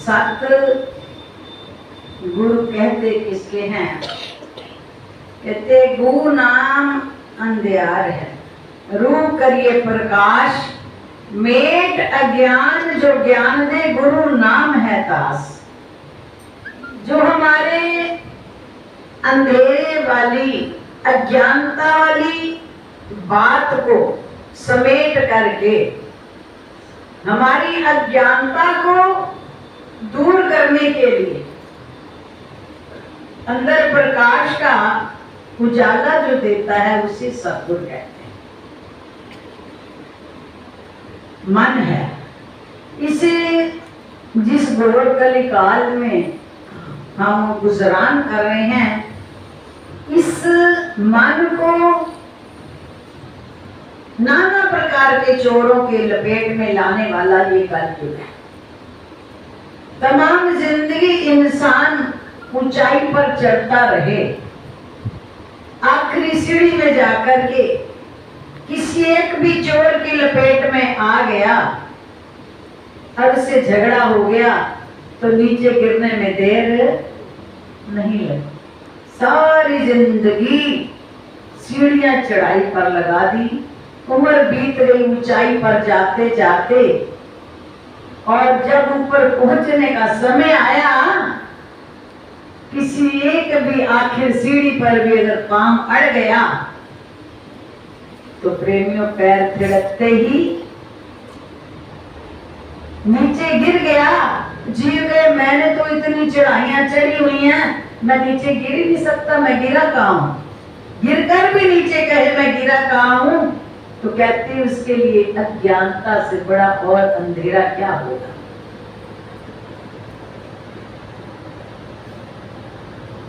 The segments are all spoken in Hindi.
सात गुरु कहते किसके हैं? कहते गु नाम अंधियार है, रू करिए प्रकाश, मेट अज्ञान जो ज्ञान दे, गुरु नाम है दास। जो हमारे अंधेरे वाली अज्ञानता वाली बात को समेट करके हमारी अज्ञानता को दूर करने के लिए अंदर प्रकाश का उजाला जो देता है उसे सद्गुरु कहते हैं। मन है, इसे जिस घोर कली काल में हम गुजरान कर रहे हैं, इस मन को नाना प्रकार के चोरों के लपेट में लाने वाला ये कलयुग है। तमाम जिंदगी इंसान ऊंचाई पर चढ़ता रहे, आखिरी सीढ़ी में जाकर के किसी एक भी चोर की लपेट में आ गया और उससे झगड़ा हो गया तो नीचे गिरने में देर नहीं लगी। सारी जिंदगी सीढ़ियां चढ़ाई पर लगा दी, उम्र बीत गई ऊंचाई पर जाते जाते, और जब ऊपर पहुंचने का समय आया, किसी एक भी आखिर सीढ़ी पर भी अगर पांव अड़ गया तो प्रेमियों पैर थिड़कते ही नीचे गिर गया। जीव गए, मैंने तो इतनी चढ़ाइयां चढ़ी हुई हैं, मैं नीचे गिर ही नहीं सकता, मैं गिरा कहाँ हूं? गिर कर भी नीचे कहे मैं गिरा कहाँ हूं, तो कहते उसके लिए अज्ञानता से बड़ा और अंधेरा क्या होगा।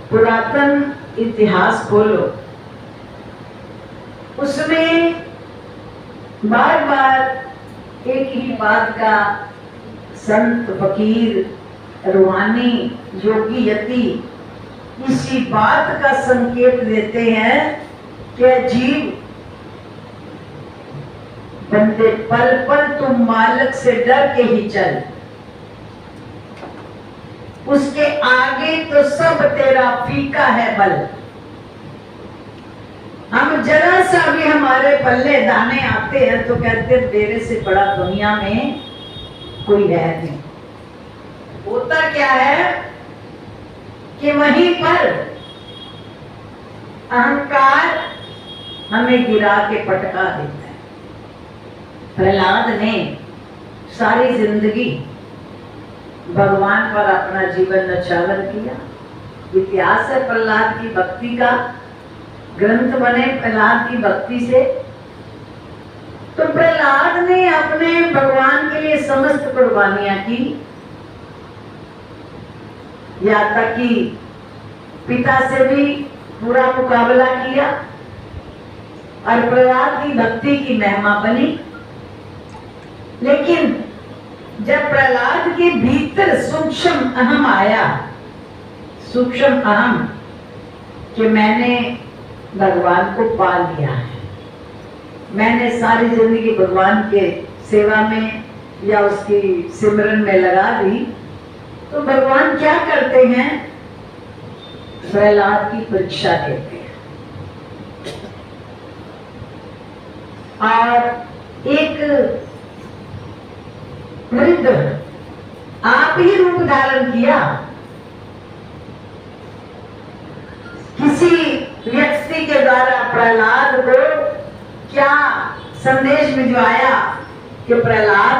पुरातन इतिहास खोलो, उसमें बार बार एक ही बात का संत फकीर रूहानी योगी यति इसी बात का संकेत देते हैं कि जीव बंदे पल पल तुम मालिक से डर के ही चल, उसके आगे तो सब तेरा फीका है बल। हम जरा सा भी हमारे पल्ले दाने आते हैं तो कहते तेरे से बड़ा दुनिया में कोई है नहीं। होता क्या है कि वहीं पर अहंकार हमें गिरा के पटका देता है। प्रहलाद ने सारी जिंदगी भगवान पर अपना जीवन न्यौछावर किया। इतिहास है प्रहलाद की भक्ति का, ग्रंथ बने प्रहलाद की भक्ति से। तो प्रहलाद ने अपने भगवान के लिए समस्त कुर्बानियां की, यहाँ तक कि पिता से भी पूरा मुकाबला किया और प्रहलाद की भक्ति की महिमा बनी। लेकिन जब प्रहलाद के भीतर सूक्ष्म अहम आया, सूक्ष्म अहम कि मैंने भगवान को पा लिया है, मैंने सारी जिंदगी भगवान के सेवा में या उसकी सिमरन में लगा दी, तो भगवान क्या करते हैं? प्रहलाद की परीक्षा देते हैं और एक वृद्ध आप ही रूप धारण किया। किसी व्यक्ति के द्वारा प्रहलाद को क्या संदेश भिजवाया कि प्रहलाद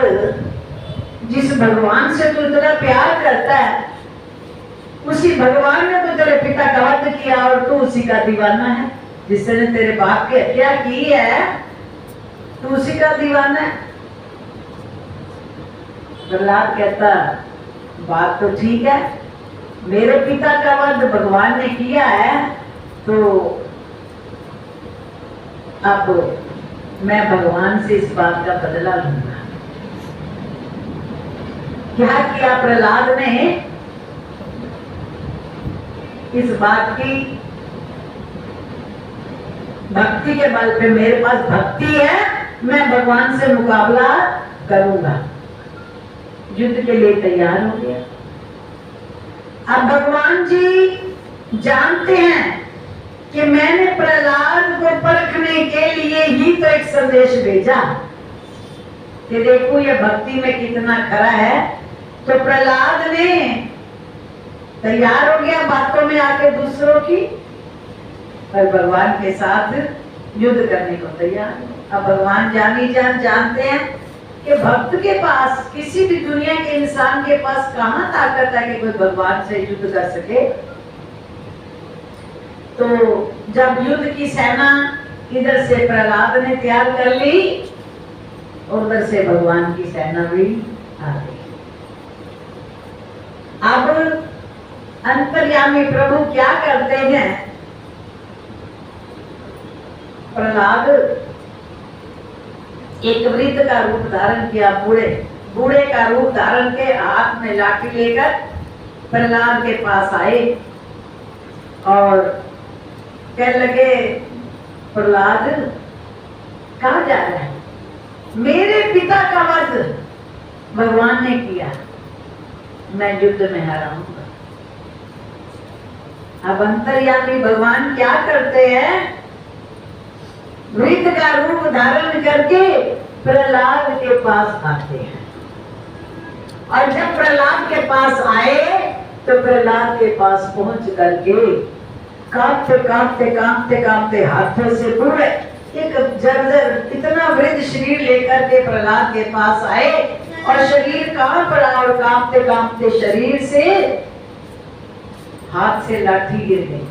जिस भगवान से तू इतना प्यार करता है, उसी भगवान ने तो तेरे पिता का वध किया और तू उसी का दीवाना है। जिसने तेरे बाप की हत्या की है, तू उसी का दीवाना है। प्रहलाद कहता बात तो ठीक है, मेरे पिता का वध भगवान ने किया है, तो अब मैं भगवान से इस बात का बदला लूंगा। क्या किया प्रहलाद ने? इस बात की भक्ति के बल पे, मेरे पास भक्ति है, मैं भगवान से मुकाबला करूंगा। युद्ध के लिए तैयार हो गया। अब भगवान जी जानते हैं कि मैंने प्रहलाद को परखने के लिए ही तो एक संदेश भेजा कि देखो ये भक्ति में कितना खरा है। तो प्रहलाद ने तैयार हो गया बातों में आके दूसरों की, पर भगवान के साथ युद्ध करने को तैयार। अब भगवान जानते हैं कि भक्त के पास, किसी भी दुनिया के इंसान के पास कहां ताकत है कि कोई भगवान से युद्ध कर सके। तो जब युद्ध की सेना इधर से प्रहलाद ने तैयार कर ली, उधर से भगवान की सेना भी आ गई। अब अंतर्यामी प्रभु क्या करते हैं, प्रहलाद एक वृद्ध का रूप धारण किया, बूढ़े का रूप धारण के हाथ में लाठी लेकर प्रहलाद के पास आए और कहने लगे, प्रहलाद कहाँ जा रहा है? मेरे पिता का वध भगवान ने किया, मैं युद्ध में हारूंगा। अब अंतर्यामी भगवान क्या करते हैं, वृद्ध का रूप धारण करके प्रहलाद के पास आते हैं। और जब प्रहलाद के पास आए तो प्रहलाद के पास पहुंच करके कांपते हाथों से पूरे एक जर्जर इतना वृद्ध शरीर लेकर के प्रहलाद के पास आए और शरीर कांप रहा और कांपते शरीर से हाथ से लाठी गिर गई।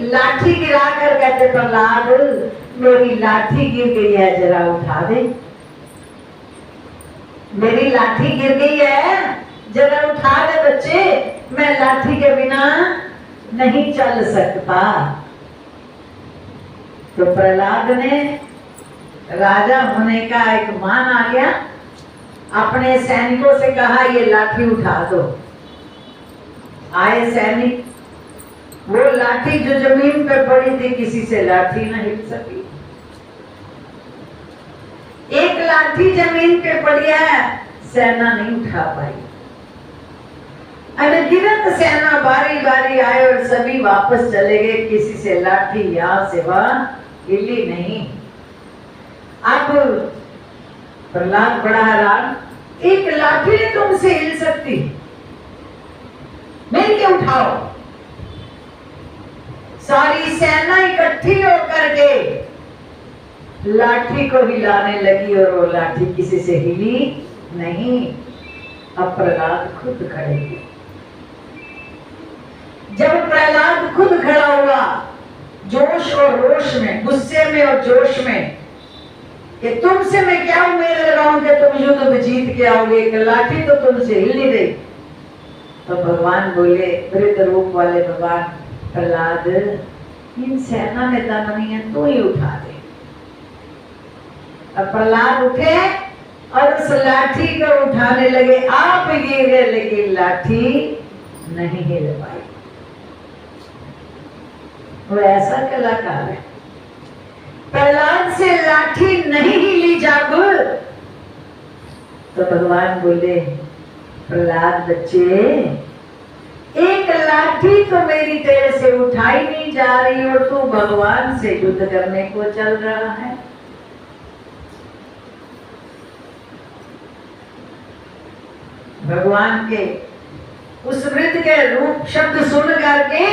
लाठी गिरा कर कहते, प्रहलाद मेरी लाठी गिर गई है, जरा उठा दे। मेरी लाठी गिर गई है, जरा उठा दे बच्चे, मैं लाठी के बिना नहीं चल सकता। तो प्रहलाद ने, राजा होने का एक मान आ गया, अपने सैनिकों से कहा ये लाठी उठा दो। आए सैनिक, वो लाठी जो जमीन पे पड़ी थी, किसी से लाठी न हिल सकी। एक लाठी जमीन पे पड़ी है, सेना नहीं उठा पाई। अनगिनत सेना बारी बारी आए और सभी वापस चले गए, किसी से लाठी यहाँ से वहां हिली नहीं। अब प्रहलाद बड़ा हैरान, एक लाठी ने तुमसे हिल सकती, मिल के उठाओ। सारी सेना इकट्ठी होकर के लाठी को हिलाने लगी और वो लाठी किसी से हिली नहीं। अब प्रहलाद खुद खड़े हुए। जब प्रहलाद खुद खड़ा हुआ, जोश और रोश में, गुस्से में और जोश में, कि तुमसे मैं क्या उम्मीद लगाऊं कि तुम युद्ध में जीत के आओगे, एक लाठी तो तुमसे हिल नहीं रही। तो भगवान बोले, वृद्ध रूप वाले भगवान, प्रहलाद इन सेना में दम नहीं है, तू ही उठा दे। अब प्रहलाद उठे और उस लाठी को उठाने लगे, आप गिर गए लेकिन लाठी नहीं हिल पाई। वो ऐसा कलाकार है, प्रहलाद से लाठी नहीं हिली जब, तो भगवान बोले, प्रहलाद बच्चे, एक लाठी तो मेरी तेरे से उठाई नहीं जा रही और तू भगवान से युद्ध करने को चल रहा है। भगवान के उस वृद्ध के रूप शब्द सुन करके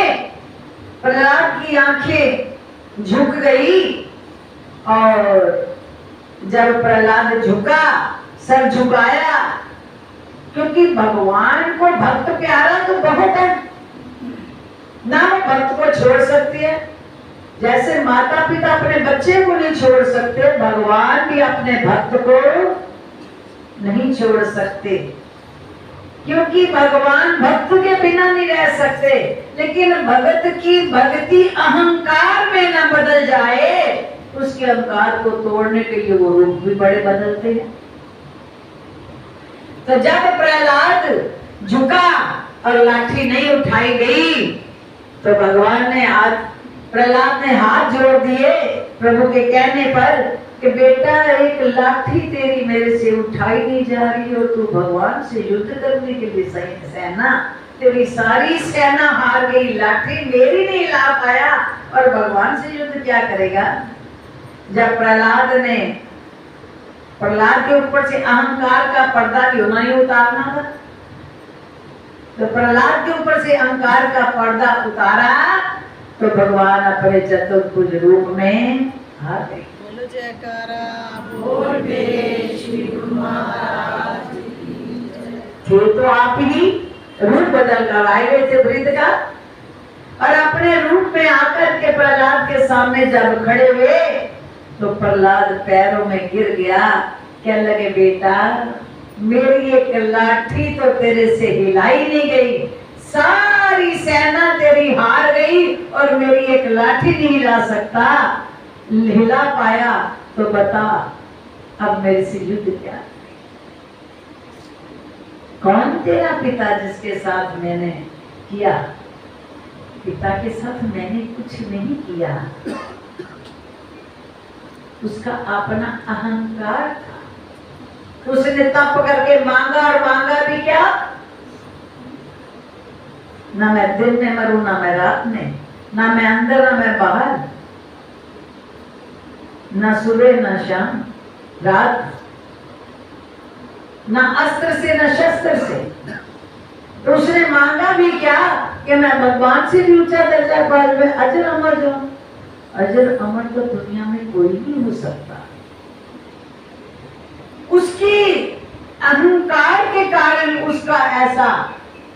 प्रहलाद की आंखें झुक गई और जब प्रहलाद झुका, सर झुकाया, क्योंकि भगवान को भक्त प्यारा तो बहुत है ना, वो भक्त को छोड़ सकती है। जैसे माता पिता अपने बच्चे को नहीं छोड़ सकते, भगवान भी अपने भक्त को नहीं छोड़ सकते, क्योंकि भगवान भक्त के बिना नहीं रह सकते। लेकिन भगत की भक्ति अहंकार में न बदल जाए, उसके अहंकार को तोड़ने के लिए वो रूप भी बड़े बदलते हैं। तो जब प्रहलाद झुका और लाठी नहीं उठाई गई, तो भगवान ने प्रहलाद ने हाथ जोड़ दिए प्रभु के कहने पर कि बेटा एक लाठी तेरी मेरे से उठाई नहीं जा रही और तू भगवान से युद्ध करने के लिए सेना, तेरी सारी सेना हार गई, लाठी मेरी नहीं ला पाया और भगवान से युद्ध क्या करेगा। जब प्रहलाद के ऊपर से अहंकार का पर्दा क्यों नहीं उतारना था, तो प्रहलाद के ऊपर से अहंकार का पर्दा उतारा तो भगवान अपने चतुर्भुज रूप में आ गए। बोलो जयकारा बोल मेरे श्री गुरु महाराज की जय। थे तो आप ही रूप बदल कर आए हुए थे वृद्ध का, और अपने रूप में आकर के प्रहलाद के सामने जब खड़े हुए तो प्रहलाद पैरों में गिर गया। कहने लगे बेटा मेरी एक लाठी तो तेरे से हिलाई नहीं गई, सारी सेना तेरी हार गई और मेरी एक लाठी नहीं हिला सकता, हिला पाया, तो बता अब मेरे से युद्ध क्या। कौन तेरा पिता जिसके साथ मैंने किया। पिता के साथ मैंने कुछ नहीं किया, उसका अपना अहंकार था। उसने तप करके मांगा और मांगा भी क्या, ना मैं दिन में मरूं ना मैं रात में, ना मैं अंदर ना मैं बाहर, ना सुबह ना शाम रात, ना अस्त्र से ना शस्त्र से। तो उसने मांगा भी क्या कि मैं भगवान से भी ऊंचा दर्जा पा लूं, अजर अमर जाऊं। अजर अमर तो दुनिया में कोई नहीं हो सकता। उसकी अहंकार के कारण उसका ऐसा,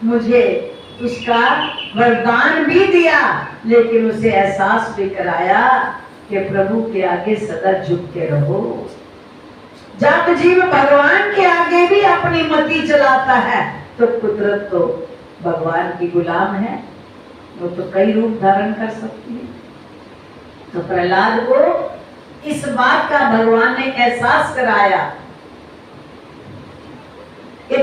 मुझे उसका वरदान भी दिया लेकिन उसे एहसास भी कराया कि प्रभु के आगे सदा झुक के रहो। जब जीव भगवान के आगे भी अपनी मति चलाता है तो कुदरत तो भगवान की गुलाम है, वो तो कई रूप धारण कर सकती है। तो प्रहलाद को इस बात का भगवान ने एहसास कराया कि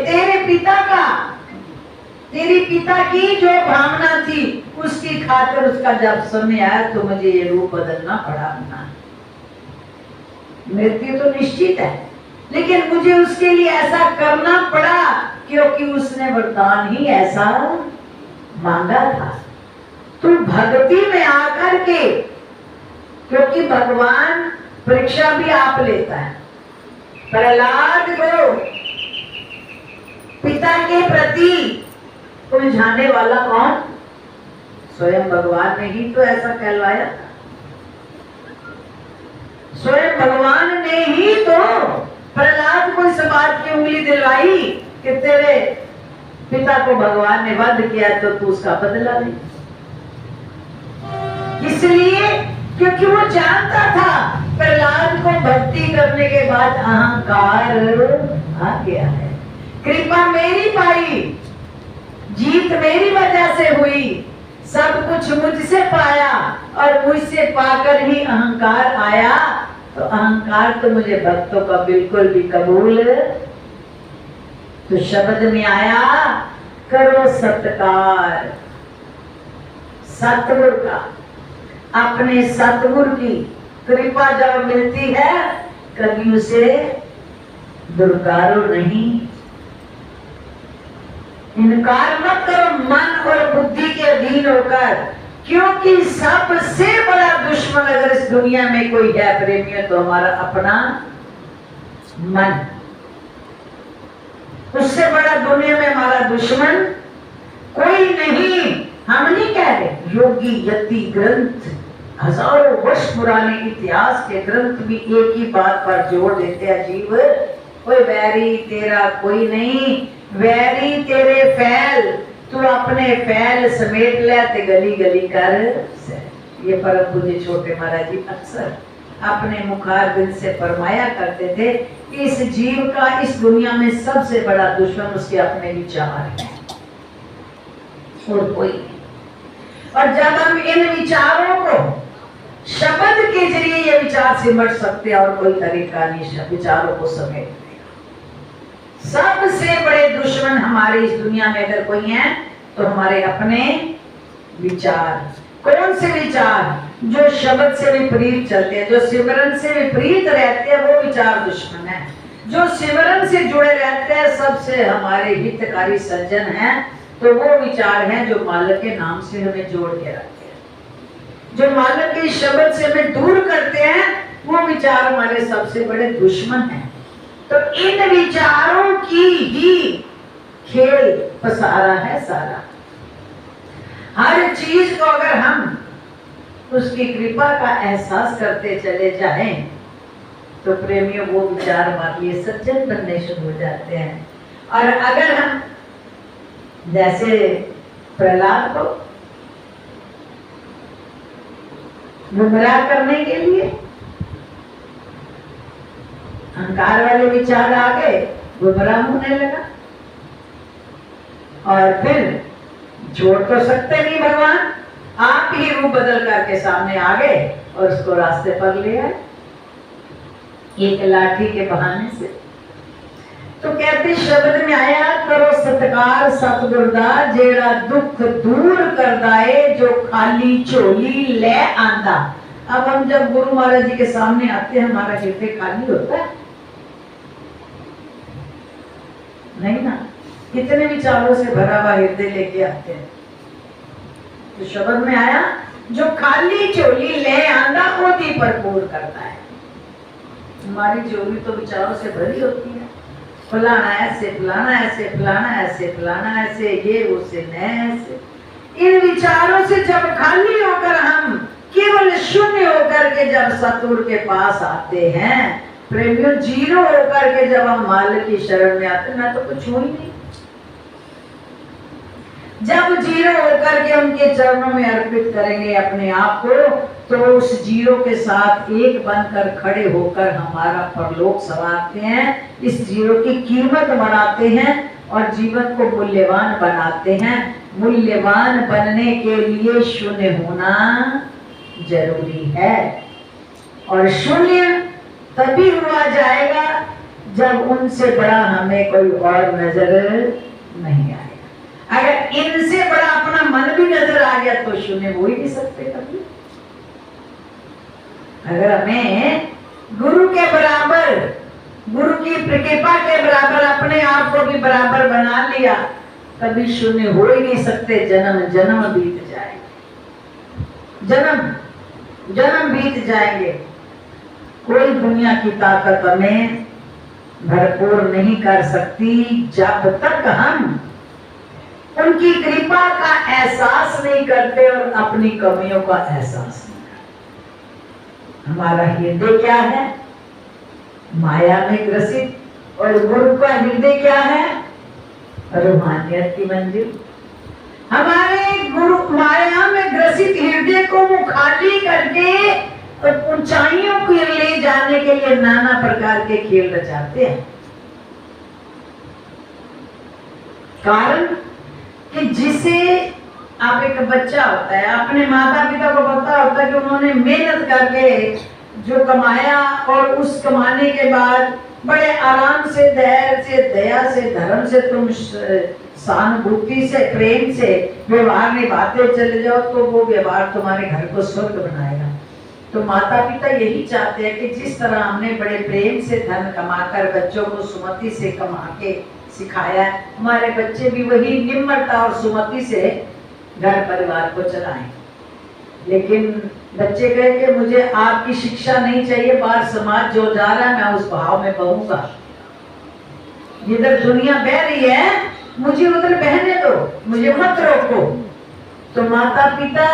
तेरी पिता की जो भावना थी उसकी खातिर उसका जब समय आया तो मुझे ये रूप बदलना पड़ा। अपना मृत्यु तो निश्चित है लेकिन मुझे उसके लिए ऐसा करना पड़ा क्योंकि उसने वरदान ही ऐसा मांगा था। तू भक्ति में आकर के, क्योंकि भगवान परीक्षा भी आप लेता है। प्रहलाद को पिता के प्रति उलझाने वाला कौन? स्वयं भगवान ने ही तो ऐसा कहलवाया था। स्वयं भगवान ने ही तो प्रहलाद को इस बात की उंगली दिलवाई कि तेरे पिता को भगवान ने वध किया तो तू उसका बदला ले। इसलिए क्योंकि वो जानता था प्रहलाद को भक्ति करने के बाद अहंकार आ गया है। कृपा मेरी पाई, जीत मेरी वजह से हुई, सब कुछ मुझसे पाया और मुझसे पाकर ही अहंकार आया। तो अहंकार तो मुझे भक्तों का बिल्कुल भी कबूल। तो शब्द में आया करो सत्कार सतगुरु का। अपने सतगुरु की कृपा जब मिलती है कभी उसे दुर्कारो नहीं, इनकार मत करो मन और बुद्धि के अधीन होकर, क्योंकि सबसे बड़ा दुश्मन अगर इस दुनिया में कोई है प्रेमियों तो हमारा अपना मन। उससे बड़ा दुनिया में हमारा दुश्मन कोई नहीं। हम नहीं कह रहे, योगी यति ग्रंथ हजारों वर्ष पुराने इतिहास के ग्रंथ भी एक ही बात पर जोर देते हैं, जीव कोई वैरी तेरा कोई नहीं, वैरी तेरे फैल, तू अपने फैल समेट ले ते गली गली कर। ये परम पूज्य छोटे महाराज जी अक्सर अपने मुखार दिल से फरमाया करते थे कि इस जीव का इस दुनिया में सबसे बड़ा दुश्मन उसके अपने विचार है और कोई नहीं। और जब हम इन विचारों को शब्द के जरिए ये विचार सिमट सकते हैं और कोई तरीका नहीं विचारों को समेटने का। सबसे बड़े दुश्मन हमारे इस दुनिया में अगर कोई है तो हमारे अपने विचार। कौन से विचार? जो शब्द से विपरीत चलते हैं, जो सिमरन से विपरीत रहते हैं, वो विचार दुश्मन है। जो सिमरन से जुड़े रहते हैं, सबसे हमारे हितकारी सज्जन हैं, तो वो विचार हैं जो मालिक के नाम से हमें जोड़ के रखते हैं। जो मालिक के शब्द से हमें दूर करते हैं, वो विचार हमारे सबसे बड़े दुश्मन हैं। तो इन विचारों की ही खेल पसारा है सारा। हर चीज को अगर हम उसकी कृपा का एहसास करते चले जाएं, तो प्रेमियों वो विचार हमारे लिए सज्जन बनने शुरू हो जाते हैं। और अगर हम जैसे प्रहलाद को गुमराह करने के लिए अहंकार वाले विचार आ गए, गुमराह होने लगा, और फिर छोड़ तो सकते नहीं भगवान, आप ही रूप बदल करके सामने आ गए और उसको रास्ते पर ले आए एक लाठी के बहाने से। तो कहते शब्द में आया करो सत्कार सतगुरदा जेड़ा दुख दूर कर दाए जो खाली झोली ले आंदा। अब हम जब गुरु महाराज जी के सामने आते हैं, हमारा हृदय खाली होता है? नहीं ना, कितने विचारों से भरा हुआ हृदय लेके आते हैं। तो शब्द में आया जो खाली झोली ले आंदा ओदी भरपूर करता है। हमारी झोली तो विचारों से भरी होती है, फलाना ऐसे फलाना ऐसे फलाना ऐसे फलाना ऐसे, ये उससे न ऐसे। इन विचारों से जब खाली होकर हम केवल शून्य होकर के जब सतगुरु के पास आते हैं, प्रेमियों जीरो होकर के जब हम मालिक की शरण में आते हैं, मैं तो कुछ हूं ही नहीं, जब जीरो होकर के उनके चरणों में अर्पित करेंगे अपने आप को, तो उस जीरो के साथ एक बनकर खड़े होकर हमारा परलोक संवारते हैं, इस जीरो की कीमत बढ़ाते हैं और जीवन को मूल्यवान बनाते हैं। मूल्यवान बनने के लिए शून्य होना जरूरी है, और शून्य तभी हुआ जाएगा जब उनसे बड़ा हमें कोई और नजर नहीं आएगा। अगर इनसे बड़ा अपना मन भी नजर आ गया तो शून्य हो ही नहीं सकते कभी। अगर हमें गुरु के बराबर, गुरु की कृपा के बराबर अपने आप को भी बराबर बना लिया, कभी शून्य हो ही नहीं सकते। जन्म जन्म बीत जाएंगे, जन्म जन्म बीत जाएंगे, कोई दुनिया की ताकत हमें भरपूर नहीं कर सकती जब तक हम उनकी कृपा का एहसास नहीं करते और अपनी कमियों का एहसास नहीं करते। हमारा हृदय क्या है? माया में ग्रसित, और गुरु का हृदय क्या है? रूहानियत की मंजिल। हमारे गुरु माया में ग्रसित हृदय को वो खाली करके और ऊंचाइयों को ले जाने के लिए नाना प्रकार के खेल रचाते हैं। कारण कि जिसे आप, एक बच्चा होता है, अपने माता पिता को पता होता है कि उन्होंने मेहनत करके जो कमाया और उस कमाने के बाद बड़े आराम से, धैर्य से, दया से, धर्म से, तुम सहानुभूति से, प्रेम से व्यवहार निभाते चले जाओ, तो वो व्यवहार तुम्हारे घर को स्वर्ग बनाएगा। तो माता पिता यही चाहते हैं कि जिस तरह हमने बड़े प्रेम से धन कमाकर बच्चों को सुमति से कमा के सिखाया, हमारे बच्चे भी वही निम्रता और सुमति से घर परिवार को चलाएं। लेकिन बच्चे कहे कि मुझे आपकी शिक्षा नहीं चाहिए, बाहर समाज जो जा रहा है मैं उस भाव में बहूंगा, जिधर दुनिया बह रही है मुझे उधर बहने दो, मुझे मत रोको। तो माता पिता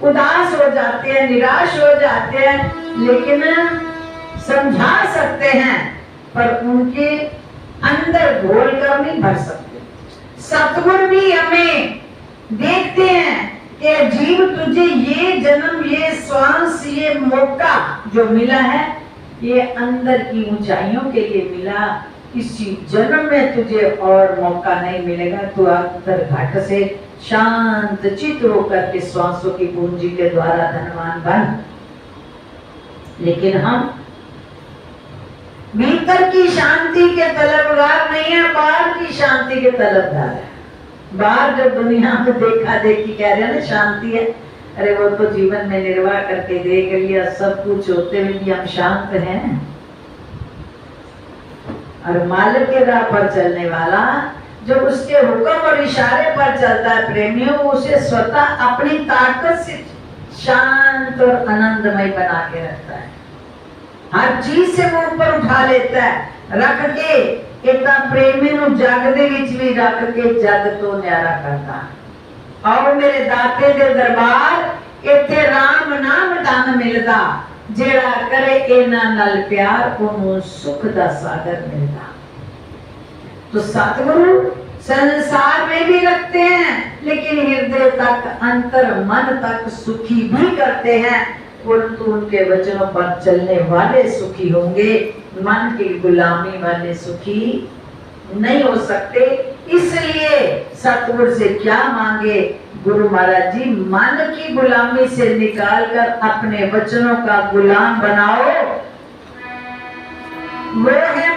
उदास हो जाते हैं, निराश हो जाते हैं, लेकिन समझा सकते हैं पर उनके अंदर घोल कर नहीं भर सकते। सतगुरु भी हमें देखते हैं कि जीव तुझे ये जन्म, ये श्वास, ये मौका जो मिला है, ये अंदर की ऊंचाइयों के लिए मिला। इसी जन्म में तुझे और मौका नहीं मिलेगा। तू अंतर घाट से शांत चित्त होकर के श्वासों की पूंजी के द्वारा धनवान बन। लेकिन हम भीतर की शांति के तलबगार नहीं है, बाहर की शांति के तलबगार है। बाहर जो दुनिया में देखा देखी कह रहे हैं ना शांति है, अरे वो तो जीवन में निर्वाह करके देख लिया, सब कुछ होते हुए भी हम शांत हैं। और मालिक के राह पर चलने वाला जो उसके हुक्म और इशारे पर चलता है प्रेमियों, उसे स्वतः अपनी ताकत से शांत और आनंदमय बना के रखता है। हर चीज से वो ऊपर उठा लेता है, रख के इतना प्रेमी नु जग दे विच भी रख के जग तो न्यारा करता। आओ मेरे दाते दे दरबार इत्थे राम नाम धन मिलदा, जेड़ा करे इना नल प्यार ओनू सुख दा सागर मिलदा। तो सतगुरु संसार में भी रखते हैं, लेकिन हृदय तक अंतर मन तक सुखी भी करते हैं, परंतु उनके वचनों पर चलने वाले सुखी होंगे, मन की गुलामी वाले सुखी नहीं हो सकते। इसलिए सतगुरु से क्या मांगे गुरु महाराज जी, मन की गुलामी से निकालकर अपने वचनों का गुलाम बनाओ। वो है